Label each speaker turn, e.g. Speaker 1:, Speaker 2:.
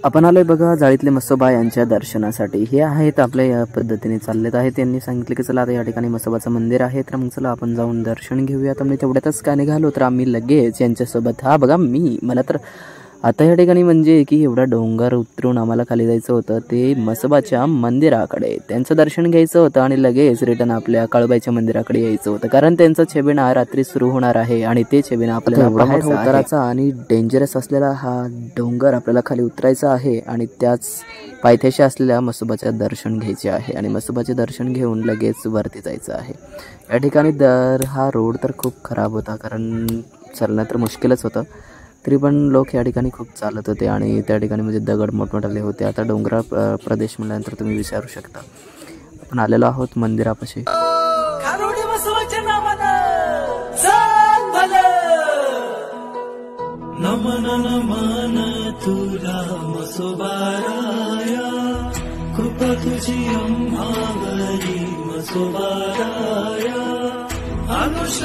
Speaker 1: आपण आलोय बघा जाळीतले म्हसोबा यांच्या दर्शनासाठी. हे आहेत आपल्या या पद्धतीने चाललेत आहेत. त्यांनी सांगितले की चला आता या ठिकाणी म्हसोबाचं मंदिर आहे, तर मग चला आपण जाऊन दर्शन घेऊया. तर मी तेवढ्यातच काय निघालो तर आम्ही लगेच यांच्यासोबत हा बघा मला तर आता या ठिकाणी म्हणजे की एवढा डोंगर उतरून आम्हाला खाली जायचं होतं ते म्हसोबाच्या मंदिराकडे, त्यांचं दर्शन घ्यायचं होतं आणि लगेच रिटर्न आपल्या काळूबाईच्या मंदिराकडे यायचं होतं, कारण त्यांचं छबिना रात्री सुरू होणार आहे आणि ते छबिना आपल्याला पाहायचं उतरायचा आणि डेंजरस असलेला हा डोंगर आपल्याला खाली उतरायचा आहे आणि त्याच पायथ्याशी असलेल्या म्हसोबाचे दर्शन घ्यायचे आहे आणि म्हसोबाचे दर्शन घेऊन लगेच वरती जायचं आहे. या ठिकाणी हा रोड तर खूप खराब होता, कारण चालणं तर मुश्किलच होतं, तरी पण लोक या ठिकाणी खूप चालत होते आणि त्या ठिकाणी म्हणजे दगड मोठमोठाले होते. आता डोंगराळ प्रदेश म्हटल्यानंतर तुम्ही विचारू शकता. आपण आलेलो आहोत मंदिरापाशी.
Speaker 2: नमन नमन तुला म्हसोबाराया, कृपा तुझी अंभावरी म्हसोबाराया, अनुष